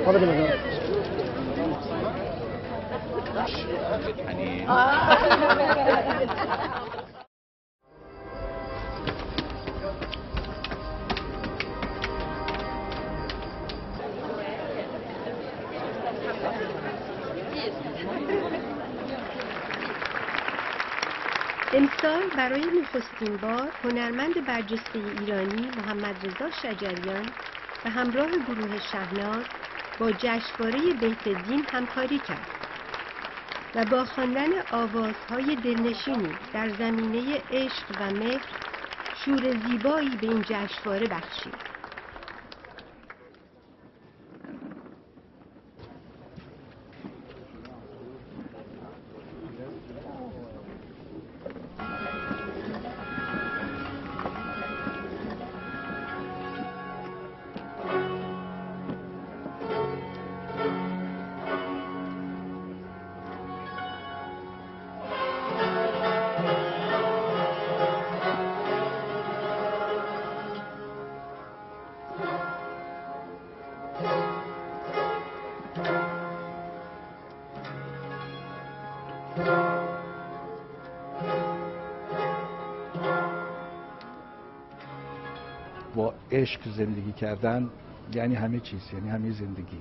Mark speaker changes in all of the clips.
Speaker 1: امسال برای نخستین بار هنرمند برجسته ایرانی محمد رضا شجریان به همراه گروه شهناز با جشنواره بهت‌الدین همکاری کرد و با خواندن آوازهای دلنشینی در زمینه عشق و مهر شور زیبایی به این جشنواره بخشید.
Speaker 2: با عشق زندگی کردن یعنی همه چیز، یعنی همه زندگی.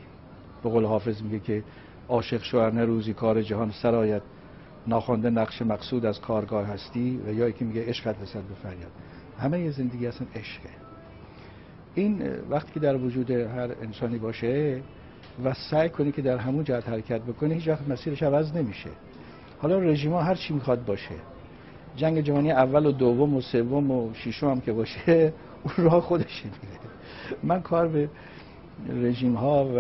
Speaker 2: به قول حافظ میگه که عاشق شو ار نه روزی کار جهان سرآید، ناخوانده نقش مقصود از کارگاه هستی، و یا یکی میگه عشقت رسد به فریاد. همه زندگی اصلا عشقه. این وقتی که در وجود هر انسانی باشه و سعی کنی که در همون جهت حرکت بکنه، هیچ وقت مسیرش عوض نمیشه. حالا رژیم ها هر چی میخواد باشه، جنگ جهانی اول و دوم و سوم و ششم هم که باشه، اون راه خودش میره. من کار به رژیم ها و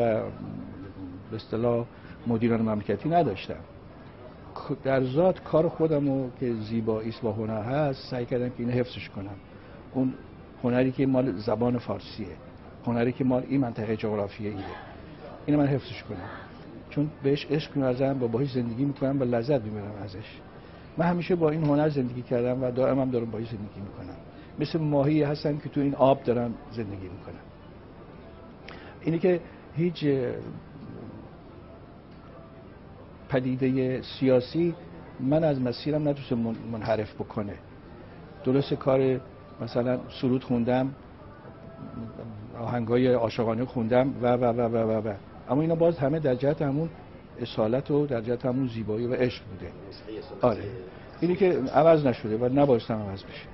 Speaker 2: به اصطلاح مدیران مملکتی نداشتم. در ذات کار خودمو که زیبایی است و هنر هست، سعی کردم که اینو حفظش کنم. اون هنری که مال زبان فارسیه، هنری که مال این منطقه جغرافیاییه، اینو من حفظش کنم، چون بهش عشق می‌ورزم و باهاش زندگی میکنم و لذت میبرم ازش. من همیشه با این هنر زندگی کردم و دائما دارم باهاش زندگی میکنم. مثل ماهی هستن که تو این آب دارن زندگی میکنن. اینی که هیچ پدیده سیاسی من از مسیرم ندوست منحرف بکنه. درست کار مثلا سرود خوندم، آهنگای عاشقانه خوندم و اما اینا باز همه در جهت همون اصالت و در جهت همون زیبایی و عشق بوده. آره، اینی که عوض نشده و نبایستم عوض بشه.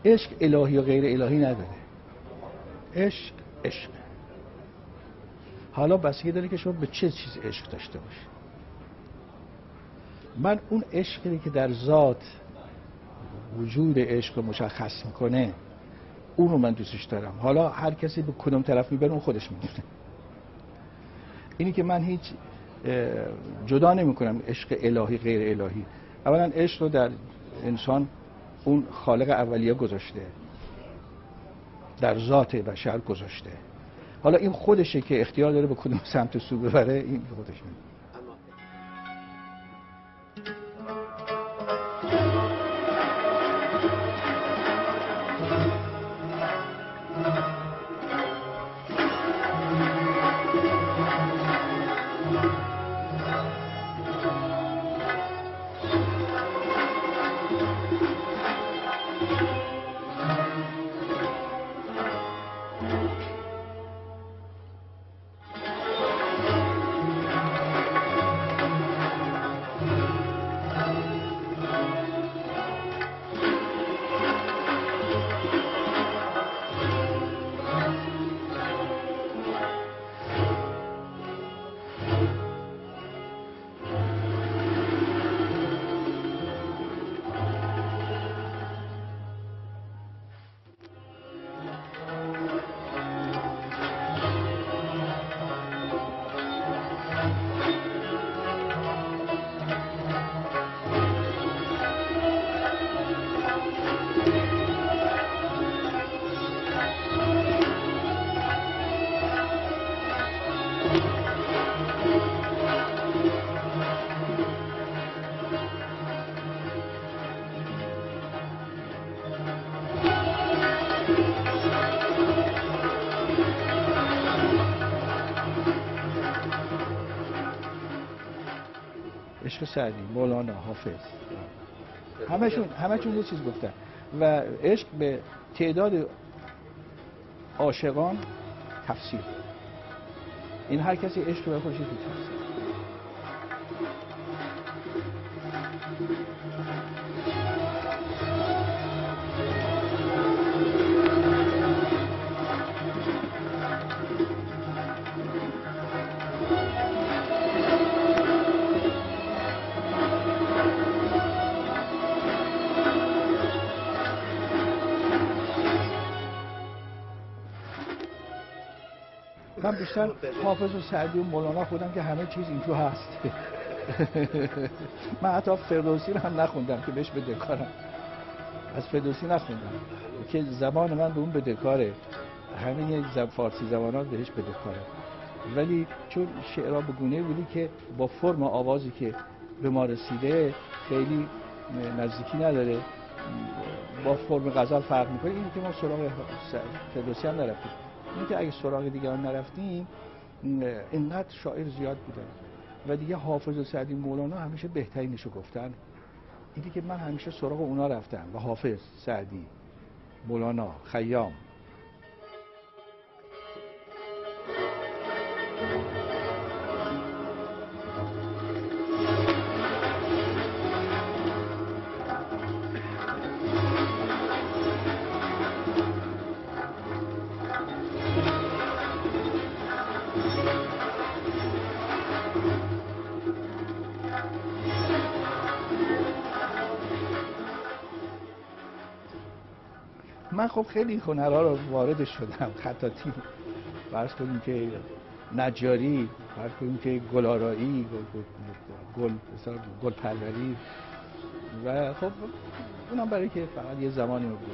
Speaker 2: عشق الهی و غیر الهی نداره. عشق عشق. حالا بستگی داره که شما به چه چیز عشق داشته باشید. من اون عشقی که در ذات وجود عشق رو مشخص میکنه، اون رو من دوستش دارم. حالا هر کسی به کدوم طرف میبره اون خودش میدونه. اینی که من هیچ جدا نمیکنم عشق الهی غیر الهی. اولا عشق رو در انسان اون خالق اولیه گذاشته، در ذات بشر گذاشته. حالا این خودشه که اختیار داره به کدوم سمت سو ببره، این خودش میدونه. عشق سعدی، مولانا، حافظ، همشون یه چیز گفتن و عشق به تعداد عاشقان تفسیر. این هر کسی عشق رو بخوشه تو تفسیر. من بیشتر حافظ و سعدی و مولانا خودم که همه چیز این تو هست. من حتی فردوسی رو هم نخوندم که بهش بدهکارم. از فردوسی نخوندم که زبان من به اون بدهکاره، همه فارسی زبانات بهش بدهکاره. ولی چون شعرها به گونه بودی که با فرم آوازی که به ما رسیده خیلی نزدیکی نداره، با فرم غزل فرق میکنه. اینی که ما سراغ فردوسی هم نرفتیم، اینی که اگه سراغ دیگران نرفتیم اینقدر شاعر زیاد بودن و دیگه حافظ و سعدی مولانا همیشه بهترینشو گفتن. اینی که من همیشه سراغ اونا رفتم و حافظ، سعدی، مولانا، خیام. من خب خیلی هنرها رو وارد شدم، خطاطی، فرض کنیم که نجاری، فرض کنیم که گل‌آرایی، گل پروری و خب اونم برای که فقط یه زمانی رو بودم.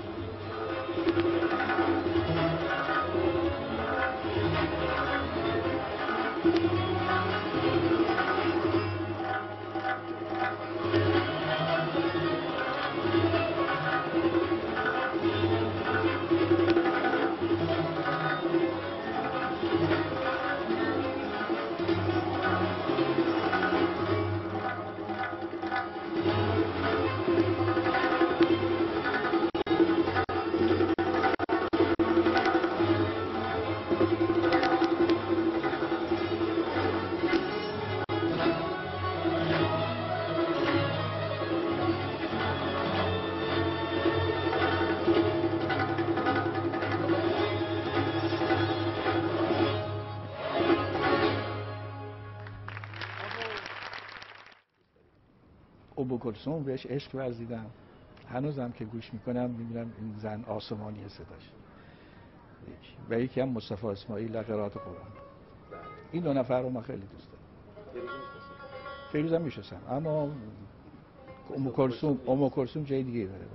Speaker 2: ابو کلثوم بهش عشق ورزیدم، هنوزم که گوش میکنم میبینم این زن آسمانی صداش. و یکی هم مصطفی اسماعیل قرائت قرآن. این دو نفر رو من خیلی دوست دارم. فیروزم میشناسم، اما ام کلثوم جای دیگه داره.